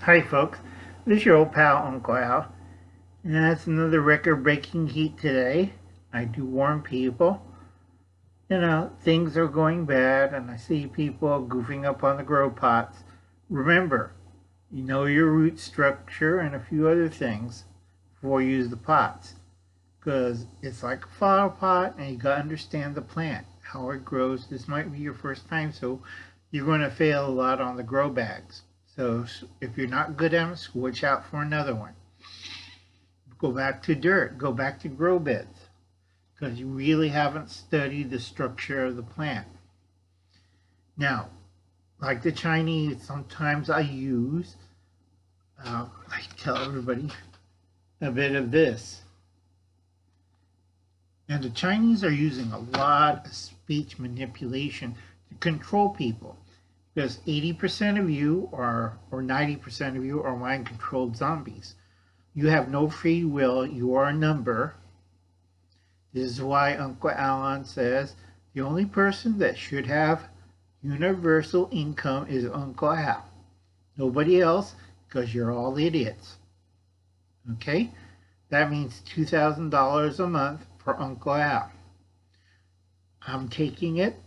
Hi folks, this is your old pal Uncle Al, and that's another record-breaking heat today. I do warn people, things are going bad and I see people goofing up on the grow pots. Remember, you know your root structure and a few other things before you use the pots, because it's like a flower pot and you got to understand the plant, how it grows. This might be your first time, so you're going to fail a lot on the grow bags. So if you're not good at them, switch out for another one. Go back to dirt, go back to grow beds, because you really haven't studied the structure of the plant. Now, like the Chinese, sometimes I use, I tell everybody, a bit of this. And the Chinese are using a lot of speech manipulation to control people, because 80% of you are, or 90% of you are mind-controlled zombies. You have no free will. You are a number. This is why Uncle Alan says the only person that should have universal income is Uncle Al. Nobody else, because you're all idiots. Okay? That means $2,000 a month for Uncle Al. I'm taking it.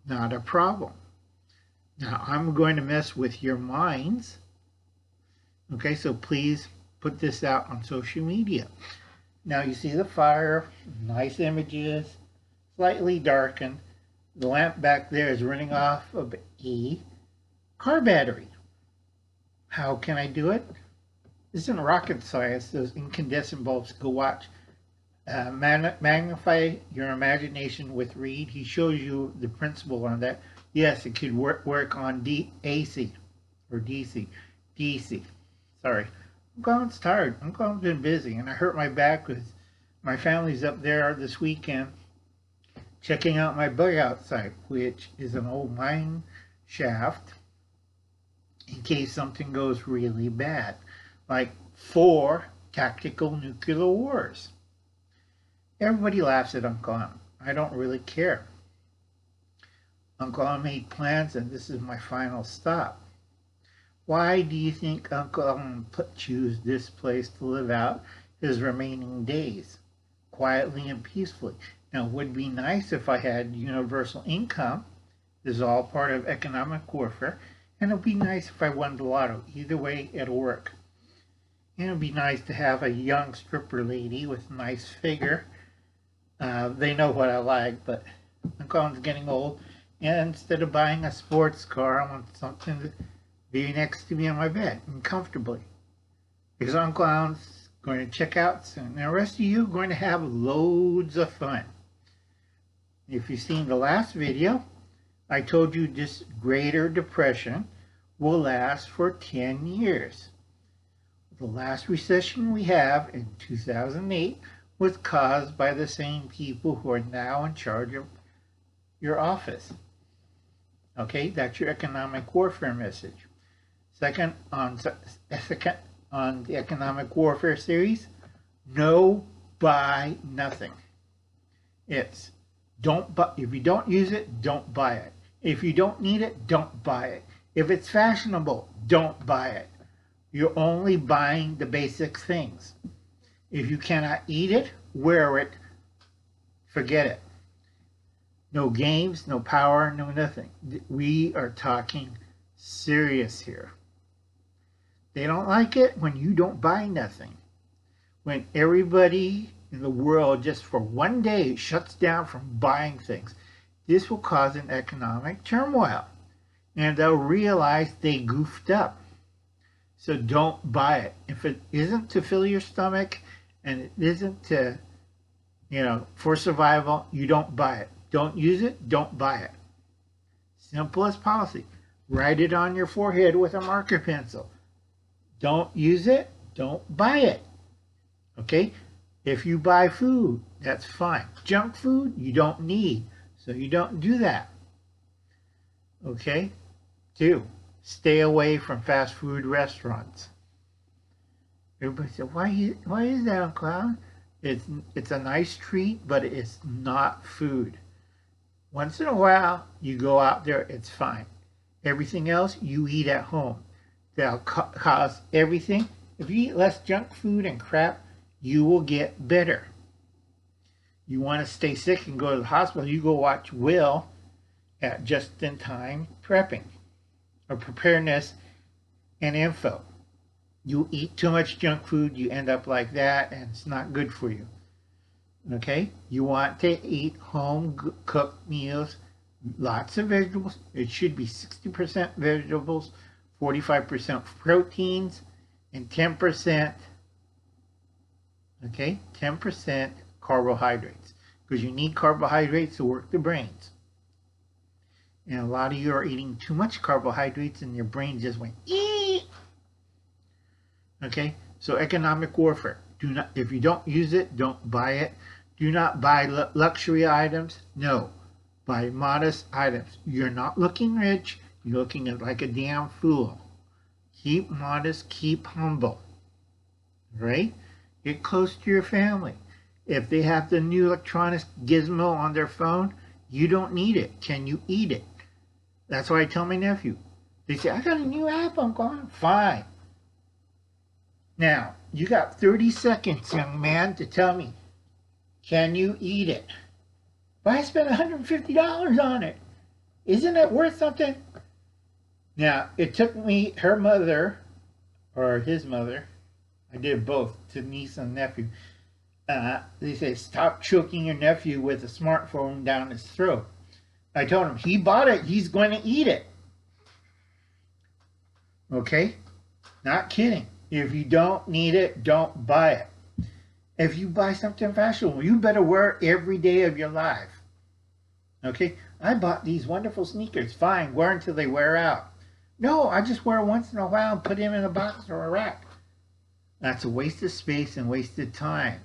Not a problem. Now, I'm going to mess with your minds. Okay, so please put this out on social media. Now, you see the fire, nice images, slightly darkened. The lamp back there is running off of a car battery. How can I do it? This isn't rocket science. Those incandescent bulbs, go watch. Magnify your imagination with Reed. He shows you the principle on that. Yes, it could work on AC or DC. DC. Sorry. Uncle's tired. Uncle's been busy, and I hurt my back because my family's up there this weekend checking out my bug out site, which is an old mine shaft in case something goes really bad, like 4 tactical nuclear wars. Everybody laughs at Uncle Al. I don't really care. Uncle Al made plans, and this is my final stop. Why do you think Uncle Al choose this place to live out his remaining days, quietly and peacefully? Now, it would be nice if I had universal income. This is all part of economic warfare. And it would be nice if I won the lotto. Either way, it'll work. And it would be nice to have a young stripper lady with a nice figure. They know what I like, but Uncle Al's getting old. And instead of buying a sports car, I want something to be next to me on my bed and comfortably. Because Uncle Al's going to check out soon. And the rest of you are going to have loads of fun. If you've seen the last video, I told you this Greater Depression will last for 10 years. The last recession we have in 2008 was caused by the same people who are now in charge of your office. Okay, that's your economic warfare message. Second, on the economic warfare series, no, buy nothing. It's don't buy. If you don't use it, don't buy it. If you don't need it, don't buy it. If it's fashionable, don't buy it. You're only buying the basic things. If you cannot eat it, wear it, forget it. No games, no power, no nothing. We are talking serious here. They don't like it when you don't buy nothing. When everybody in the world just for one day shuts down from buying things, this will cause an economic turmoil. And they'll realize they goofed up. So don't buy it. If it isn't to fill your stomach and it isn't to, for survival, you don't buy it. Don't use it, don't buy it. Simplest policy. Write it on your forehead with a marker pencil. Don't use it, don't buy it. Okay? If you buy food, that's fine. Junk food, you don't need. So you don't do that. Okay? 2, stay away from fast food restaurants. Everybody said, why is that, Uncle Al? It's a nice treat, but it's not food. Once in a while, you go out there, it's fine. Everything else, you eat at home. that'll cause everything. If you eat less junk food and crap, you will get better. You want to stay sick and go to the hospital, you go watch Will at Just in Time Prepping or Preparedness and Info. You eat too much junk food, you end up like that, and it's not good for you. Okay? You want to eat home cooked meals, lots of vegetables. It should be 60% vegetables, 45% proteins, and 10%, okay, 10% carbohydrates, because you need carbohydrates to work the brains. And a lot of you are eating too much carbohydrates and your brain just went, eee! Okay, so economic warfare. Do not, if you don't use it, don't buy it. Do not buy luxury items. No, buy modest items. You're not looking rich. You're looking like a damn fool. Keep modest, keep humble. Right? Get close to your family. If they have the new electronic gizmo on their phone, you don't need it. Can you eat it? That's why I tell my nephew. They say, I got a new app, Uncle. Fine. Now, you got 30 seconds, young man, to tell me, can you eat it? But I spent $150 on it. Isn't it worth something? Now, it took me, her mother, or his mother, I did both, to niece and nephew. They say, stop choking your nephew with a smartphone down his throat. I told him, he bought it, he's going to eat it. Okay? Not kidding. If you don't need it, don't buy it. If you buy something fashionable, you better wear it every day of your life. Okay? I bought these wonderful sneakers. Fine, wear until they wear out. No, I just wear once in a while and put them in a box or a rack. That's a waste of space and wasted time.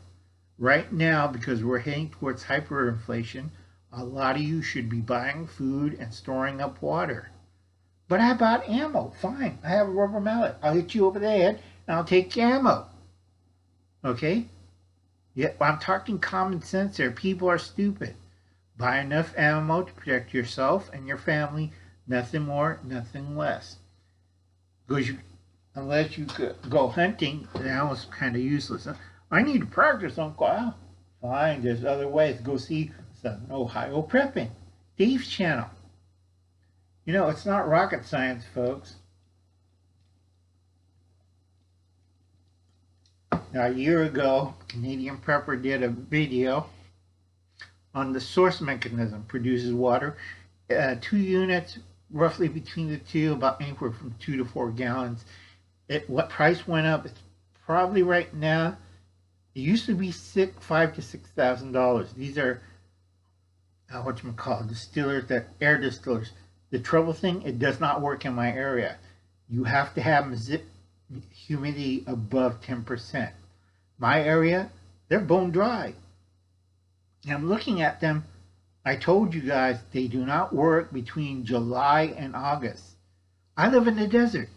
Right now, because we're heading towards hyperinflation, a lot of you should be buying food and storing up water. But I bought ammo. Fine, I have a rubber mallet. I'll hit you over the head and I'll take your ammo. Okay? Yeah, I'm talking common sense here. People are stupid. Buy enough ammo to protect yourself and your family. Nothing more, nothing less. Because unless you could go hunting, that was kind of useless. I need to practice, Uncle Al. Fine, there's other ways. Go see some Ohio Prepping. Dave's channel. You know, it's not rocket science, folks. Now, a year ago, Canadian Prepper did a video on the source mechanism. Produces water. 2 units, roughly between the two, about anywhere from 2 to 4 gallons. What price went up? It's probably right now. It used to be $5,000 to $6,000. These are distillers, that air distillers. The trouble thing, it does not work in my area. You have to have humidity above 10%. My area, they're bone dry. And I'm looking at them. I told you guys they do not work between July and August. I live in the desert.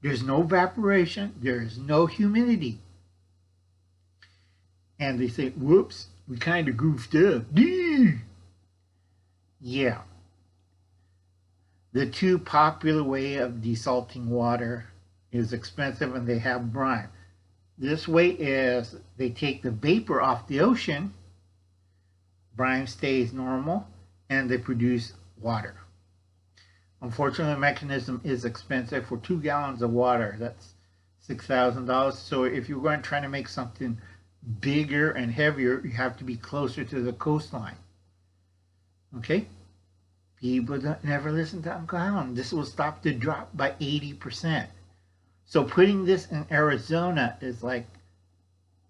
There's no evaporation. There is no humidity. And they say, whoops, we kind of goofed up. Yeah. The too popular way of desalting water is expensive and they have brine. This way is they take the vapor off the ocean, brine stays normal, and they produce water. Unfortunately, the mechanism is expensive. For 2 gallons of water, that's $6,000. So if you're going to try to make something bigger and heavier, you have to be closer to the coastline. Okay? People never listen to Uncle Alan. This will stop the drop by 80%. So putting this in Arizona is like,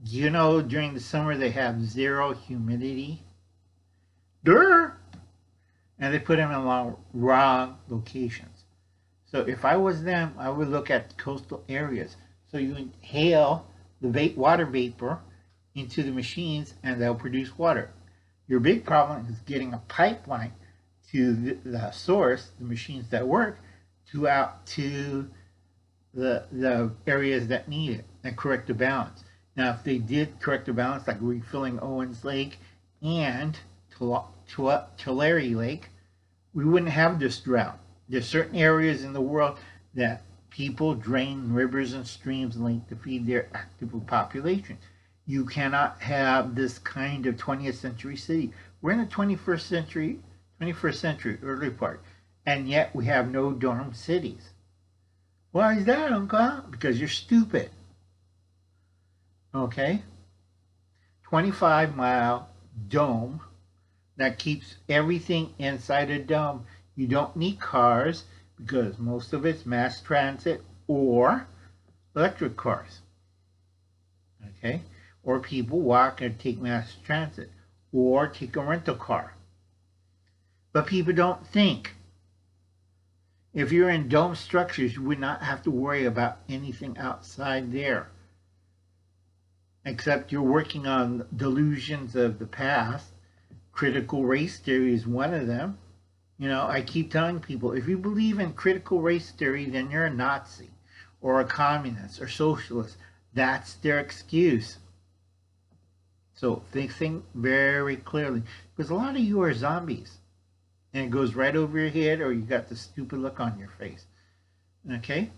you know, during the summer they have 0 humidity. Durr! And they put them in wrong locations. So if I was them, I would look at coastal areas. So you inhale the water vapor into the machines and they'll produce water. Your big problem is getting a pipeline to the source, the machines that work, out to the areas that need it and correct the balance. Now, if they did correct the balance, like refilling Owens Lake and Tulare Lake, we wouldn't have this drought. There's certain areas in the world that People drain rivers and streams linked to feed their active population. You cannot have this kind of 20th century city. We're in the 21st century, early part, and yet we have no dorm cities. Why is that, Uncle? Because you're stupid. Okay? 25-mile dome that keeps everything inside a dome. You don't need cars because most of it's mass transit or electric cars. Okay? Or people walk and take mass transit or take a rental car. But people don't think. If you're in dome structures, you would not have to worry about anything outside there. Except you're working on delusions of the past. Critical race theory is one of them. You know, I keep telling people, if you believe in critical race theory, then you're a Nazi or a communist or socialist. That's their excuse. So think very clearly. Because a lot of you are zombies. And it goes right over your head or you got the stupid look on your face. Okay?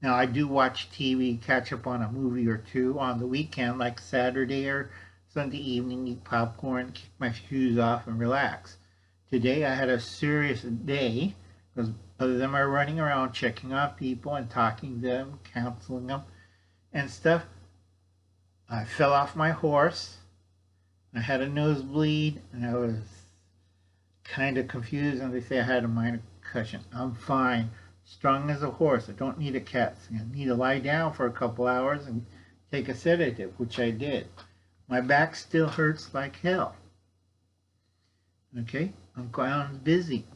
Now, I do watch TV, catch up on a movie or two on the weekend, like Saturday or Sunday evening, eat popcorn, kick my shoes off, and relax. Today, I had a serious day because other than my running around, checking on people and talking to them, counseling them and stuff, I fell off my horse. I had a nosebleed, and I was kind of confused, and they say I had a minor concussion. I'm fine. Strong as a horse. I don't need a CAT scan. I need to lie down for a couple hours and take a sedative, which I did. My back still hurts like hell. Okay, Uncle Alan's busy.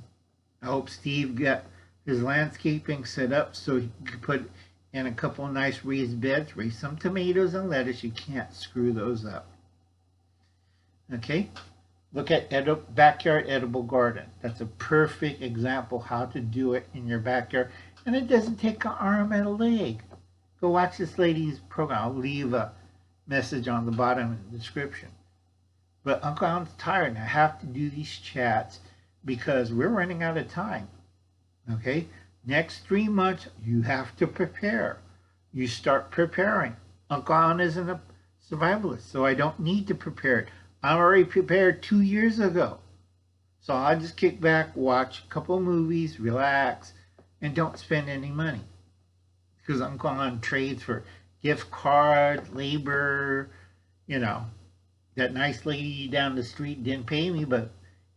I hope Steve got his landscaping set up so he could put in a couple of nice raised beds, raise some tomatoes and lettuce. You can't screw those up. Okay, look at backyard edible garden. That's a perfect example how to do it in your backyard. And it doesn't take an arm and a leg. Go watch this lady's program. I'll leave a message on the bottom of the description. But Uncle Alan's tired and I have to do these chats because we're running out of time. Okay? Next 3 months, you have to prepare. You start preparing. Uncle Alan isn't a survivalist, so I don't need to prepare it. I'm already prepared 2 years ago. So I'll just kick back, watch a couple of movies, relax, and don't spend any money. Because Uncle Alan trades for gift cards, labor, you know. That nice lady down the street didn't pay me, but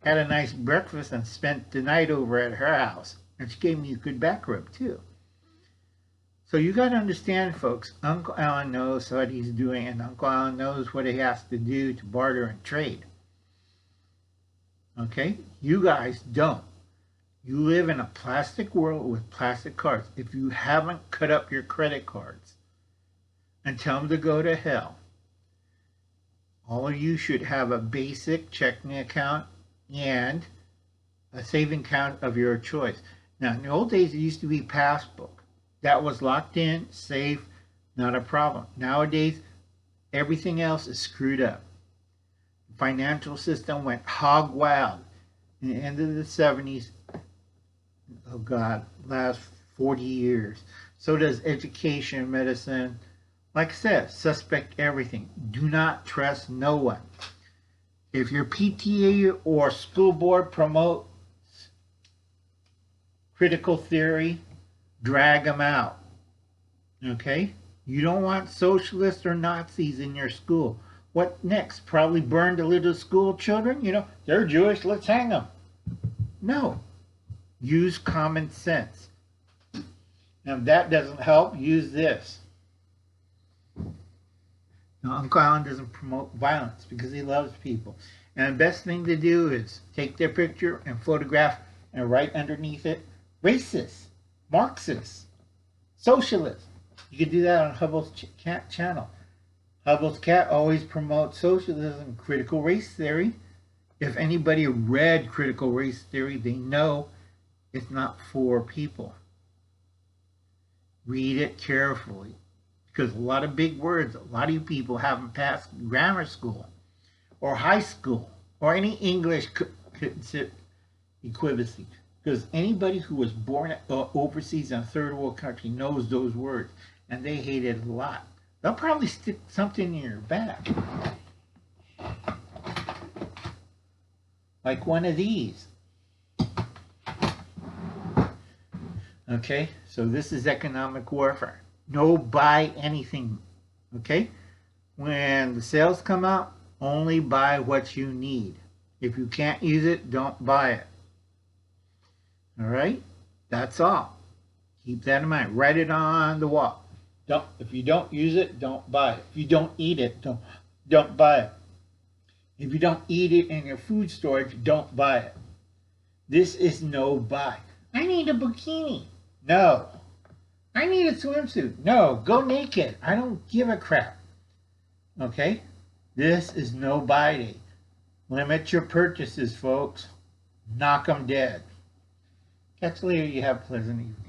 had a nice breakfast and spent the night over at her house. And she gave me a good back rub, too. So you got to understand, folks, Uncle Alan knows what he's doing, and Uncle Alan knows what he has to do to barter and trade. Okay? You guys don't. You live in a plastic world with plastic cards. If you haven't cut up your credit cards and tell them to go to hell, all of you should have a basic checking account and a saving account of your choice. Now, in the old days, it used to be passbook. That was locked in, safe, not a problem. Nowadays, everything else is screwed up. The financial system went hog wild in the end of the 70s. Oh God, last 40 years. So does education, medicine. Like I said, suspect everything. Do not trust no one. If your PTA or school board promotes critical theory, drag them out. Okay? You don't want socialists or Nazis in your school. What next? Probably burn the little school children? You know, they're Jewish, let's hang them. No. Use common sense. Now, if that doesn't help, use this. Now, Uncle Alan doesn't promote violence because he loves people. And the best thing to do is take their picture and photograph and write underneath it, racist, Marxist, socialist. You can do that on Hubble's cat channel. Hubble's cat always promotes socialism, critical race theory. If anybody read critical race theory, they know it's not for people. Read it carefully. Because a lot of big words, a lot of you people haven't passed grammar school or high school or any English equivalency. Because anybody who was born overseas in a third world country knows those words, and they hate it a lot. They'll probably stick something in your back. Like one of these. Okay, so this is economic warfare. No buy anything. Okay? When the sales come out, only buy what you need. If you can't use it, don't buy it. Alright? That's all. Keep that in mind. Write it on the wall. If you don't use it, don't buy it. If you don't eat it, don't buy it. If you don't eat it in your food storage, don't buy it. This is no buy. I need a bikini. No. I need a swimsuit. No. Go naked. I don't give a crap. Okay? This is no buy day. Limit your purchases, folks. Knock them dead. Catch you later. You have a pleasant evening.